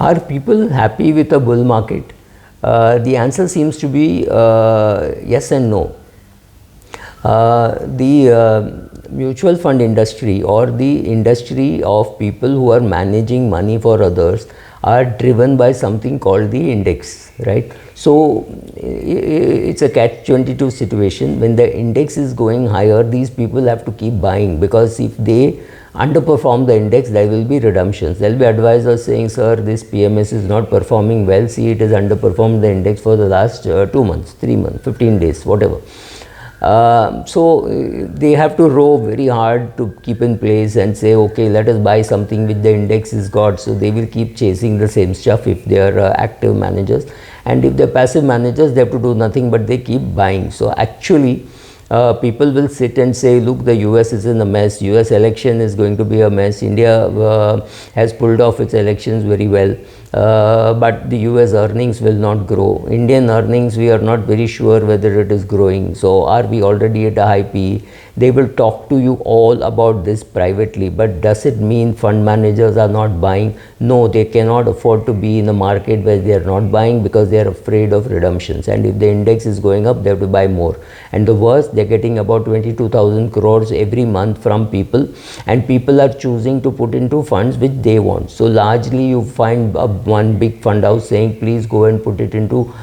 Are people happy with a bull market? The answer seems to be yes and no. The mutual fund industry, or the industry of people who are managing money for others, are driven by something called the index, right? So it's a catch-22 situation. When the index is going higher, these people have to keep buying, because if they underperform the index, there will be redemptions. There will be advisors saying, sir, this PMS is not performing well, see, it has underperformed the index for the last 2 months, 3 months, 15 days, whatever. So they have to row very hard to keep in place and say, okay, let us buy something which the index is got. So they will keep chasing the same stuff if they are active managers, and if they're passive managers, they have to do nothing but they keep buying. So actually people will sit and say, look, the US is in a mess, US election is going to be a mess, India has pulled off its elections very well, but the US earnings will not grow. Indian earnings, we are not very sure whether it is growing. So are we already at a high PE? They will talk to you all about this privately, but does it mean fund managers are not buying? No, they cannot afford to be in a market where they are not buying, because they are afraid of redemptions, and if the index is going up, they have to buy more. And the worst, they are getting about 22,000 crores every month from people, and people are choosing to put into funds which they want. So largely you find one big fund house saying, please go and put it into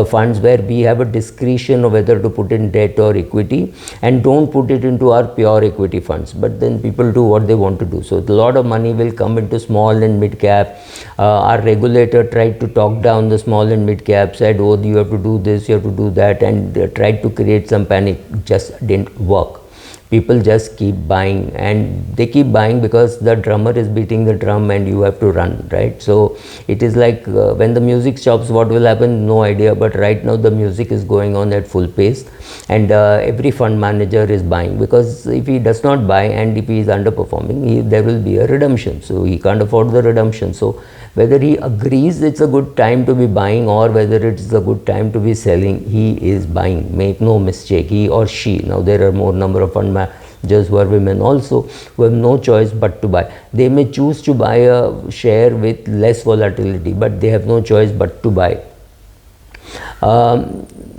funds where we have a discretion of whether to put in debt or equity, and don't put it into our pure equity funds. But then people do what they want to do. So a lot of money will come into small and mid cap. Our regulator tried to talk down the small and mid cap, said, oh, you have to do this, you have to do that, and tried to create some panic. Just didn't work. People just keep buying, and they keep buying because the drummer is beating the drum and you have to run, right? So it is like when the music stops, what will happen? No idea. But right now the music is going on at full pace, and every fund manager is buying, because if he does not buy and if he is underperforming, there will be a redemption. So he can't afford the redemption. So whether he agrees it's a good time to be buying or whether it's a good time to be selling, he is buying. Make no mistake, he or she. Now there are more number of fund managers who are women also, who have no choice but to buy. They may choose to buy a share with less volatility, but they have no choice but to buy.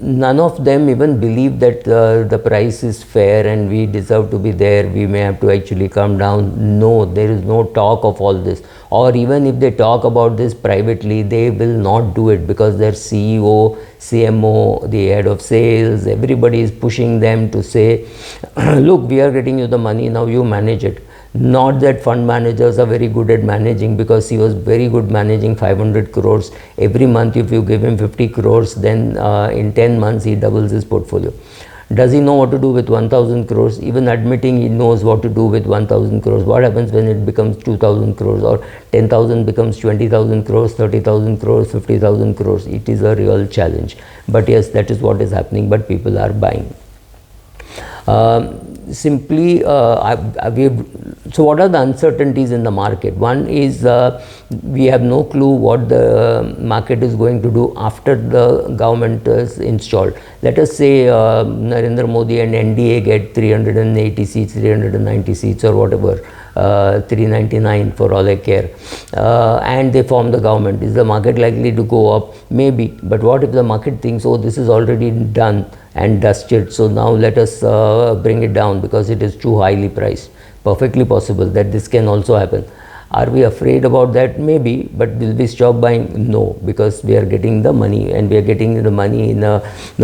None of them even believe that the price is fair and we deserve to be there, we may have to actually come down. No, there is no talk of all this. Or even if they talk about this privately, they will not do it, because their CEO, CMO, the head of sales, everybody is pushing them to say, look, we are getting you the money, now you manage it. Not that fund managers are very good at managing, because he was very good managing 500 crores every month. If you give him 50 crores, then in 10 months he doubles his portfolio. Does he know what to do with 1000 crores? Even admitting he knows what to do with 1000 crores, what happens when it becomes 2000 crores, or 10,000 becomes 20,000 crores, 30,000 crores, 50,000 crores? It is a real challenge. But yes, that is what is happening, but people are buying. Simply, so what are the uncertainties in the market? One is we have no clue what the market is going to do after the government is installed. Let us say Narendra Modi and NDA get 380 seats, 390 seats or whatever, 399 for all I care, and they form the government. Is the market likely to go up? Maybe. But what if the market thinks, oh, this is already done and dusted, so now let us bring it down because it is too highly priced? Perfectly possible that this can also happen. Are we afraid about that? Maybe. But will we stop buying? No, because we are getting the money, and we are getting the money in a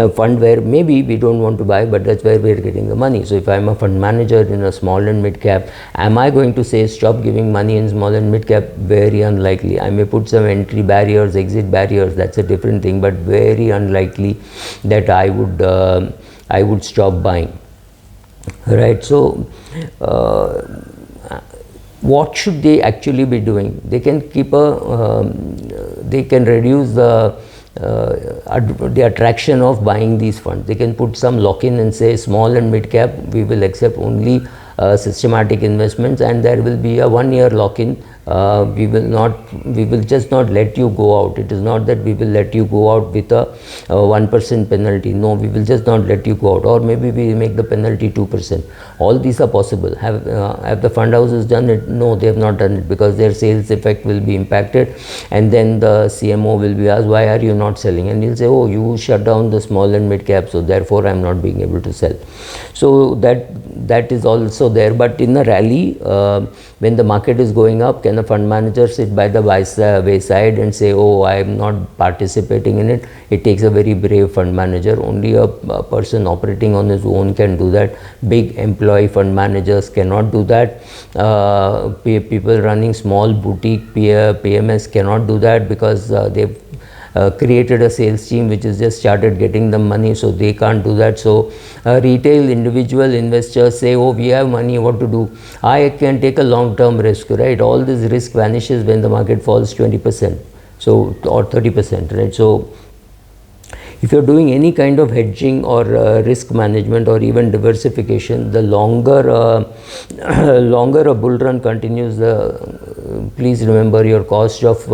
fund where maybe we don't want to buy, but that's where we are getting the money. So if I am a fund manager in a small and mid cap, am I going to say stop giving money in small and mid cap? Very unlikely. I may put some entry barriers, exit barriers, that's a different thing, but very unlikely that I would stop buying, right? So what should they actually be doing? They can keep they can reduce the attraction of buying these funds. They can put some lock-in and say small and mid cap, we will accept only systematic investments, and there will be a 1 year lock-in we will just not let you go out. It is not that we will let you go out with a 1% penalty. No, we will just not let you go out, or maybe we make the penalty 2%. All these are possible. Have the fund houses done it? No, they have not done it, because their sales effect will be impacted, and then the CMO will be asked, why are you not selling? And he'll say, oh, you shut down the small and mid cap, so therefore I'm not being able to sell. So that is also there. But in a rally, when the market is going up, can a fund manager sit by the wayside and say, oh, I am not participating in it? It takes a very brave fund manager. Only a person operating on his own can do that. Big employee fund managers cannot do that. People running small boutique PMS cannot do that, because they've created a sales team which has just started getting them money, so they can't do that. So retail individual investors say, oh, we have money, what to do? I can take a long-term risk, right? All this risk vanishes when the market falls 20%, so, or 30%, right? So if you're doing any kind of hedging or risk management or even diversification, the longer longer a bull run continues, please remember your cost of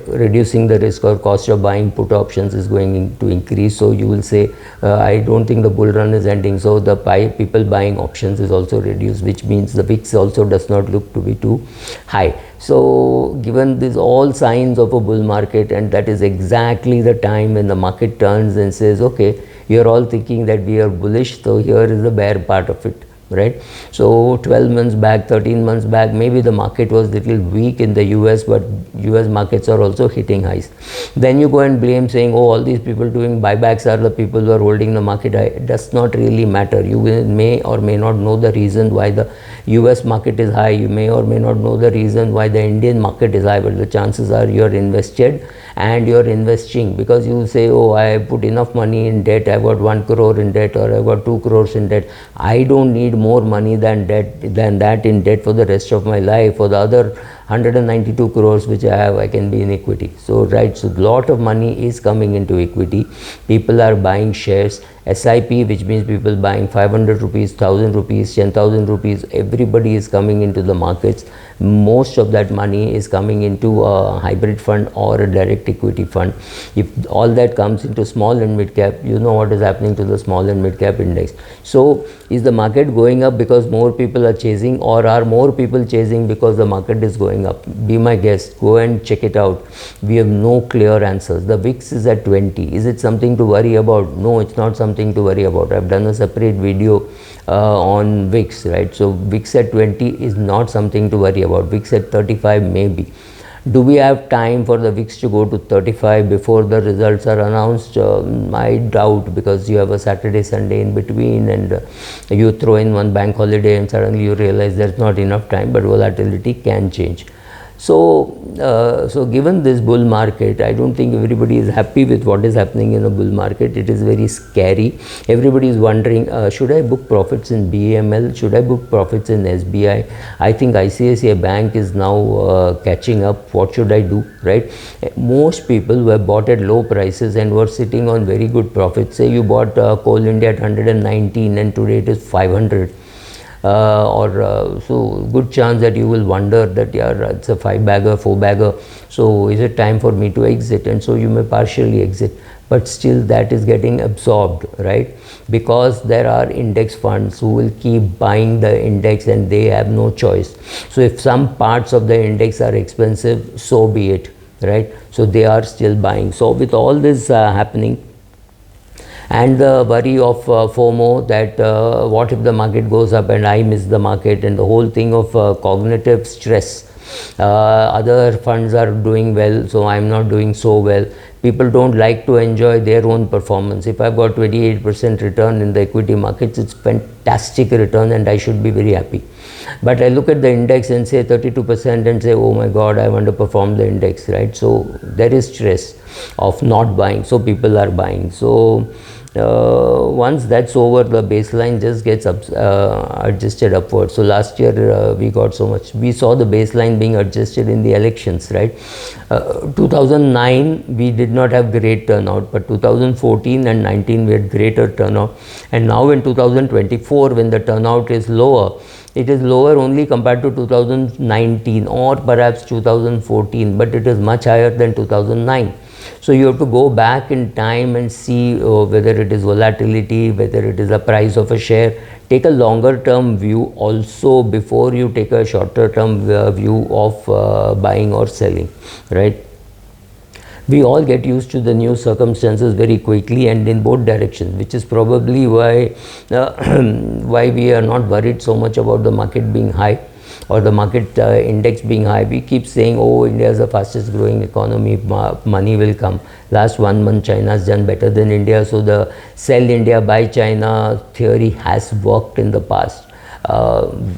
reducing the risk or cost of buying put options is going to increase. So you will say, I don't think the bull run is ending, so the people buying options is also reduced, which means the VIX also does not look to be too high. So given these all signs of a bull market, and that is exactly the time when the market turns and says, okay, you're all thinking that we are bullish, so here is the bear part of it, right? So 12 months back, 13 months back, maybe the market was little weak in the US, but US markets are also hitting highs. Then you go and blame, saying, oh, all these people doing buybacks are the people who are holding the market high. It does not really matter. You may or may not know the reason why the US market is high. You may or may not know the reason why the Indian market is high, but the chances are you are invested and you are investing, because you say, oh, I put enough money in debt, I got 1 crore in debt, or I got 2 crores in debt. I don't need more money than that in debt for the rest of my life. For the other 192 crores which I have, I can be in equity. So right, so lot of money is coming into equity. People are buying shares. SIP, which means people buying 500 rupees, 1000 rupees, 10,000 rupees, everybody is coming into the markets. Most of that money is coming into a hybrid fund or a direct equity fund. If all that comes into small and mid cap, you know what is happening to the small and mid cap index. So is the market going up because more people are chasing, or are more people chasing because the market is going up? Be my guest, go and check it out. We have no clear answers. The VIX is at 20. Is it something to worry about? No, it's not something to worry about. I've done a separate video on VIX, right? So VIX at 20 is not something to worry about. VIX at 35 maybe. Do we have time for the VIX to go to 35 before the results are announced? I doubt, because you have a Saturday, Sunday in between, and you throw in one bank holiday and suddenly you realize there's not enough time, but volatility can change. So, so given this bull market, I don't think everybody is happy with what is happening in a bull market. It is very scary. Everybody is wondering, should I book profits in BAML? Should I book profits in SBI? I think ICICI Bank is now catching up. What should I do, right? Most people who have bought at low prices and were sitting on very good profits, say you bought Coal India at 119 and today it is 500. So good chance that you will wonder that, yeah, it's a 5-bagger, 4-bagger, so is it time for me to exit? And so you may partially exit, but still that is getting absorbed, right? Because there are index funds who will keep buying the index and they have no choice. So if some parts of the index are expensive, so be it, right? So they are still buying. So with all this happening, and the worry of FOMO, that what if the market goes up and I miss the market, and the whole thing of cognitive stress. Other funds are doing well, so I'm not doing so well. People don't like to enjoy their own performance. If I've got 28% return in the equity markets, it's fantastic return and I should be very happy. But I look at the index and say 32% and say, oh my God, I've underperformed the index, right? So there is stress of not buying, so people are buying. So once that's over, the baseline just gets adjusted upward. So last year we got so much. We saw the baseline being adjusted in the elections, right? 2009 we did not have great turnout, but 2014 and 19 we had greater turnout. And now in 2024, when the turnout is lower, it is lower only compared to 2019 or perhaps 2014, but it is much higher than 2009. So you have to go back in time and see whether it is volatility, whether it is a price of a share. Take a longer term view also before you take a shorter term view of buying or selling, right? We all get used to the new circumstances very quickly and in both directions, which is probably why why we are not worried so much about the market being high or the market index being high. We keep saying, oh, India is the fastest growing economy, money will come. Last 1 month China has done better than India, so the sell India buy China theory has worked in the past.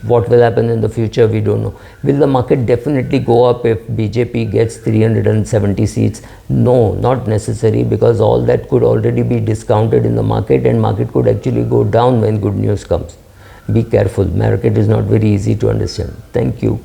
What will happen in the future, we don't know. Will the market definitely go up if BJP gets 370 seats? No, not necessary, because all that could already be discounted in the market, and market could actually go down when good news comes. Be careful. Market is not very easy to understand. Thank you.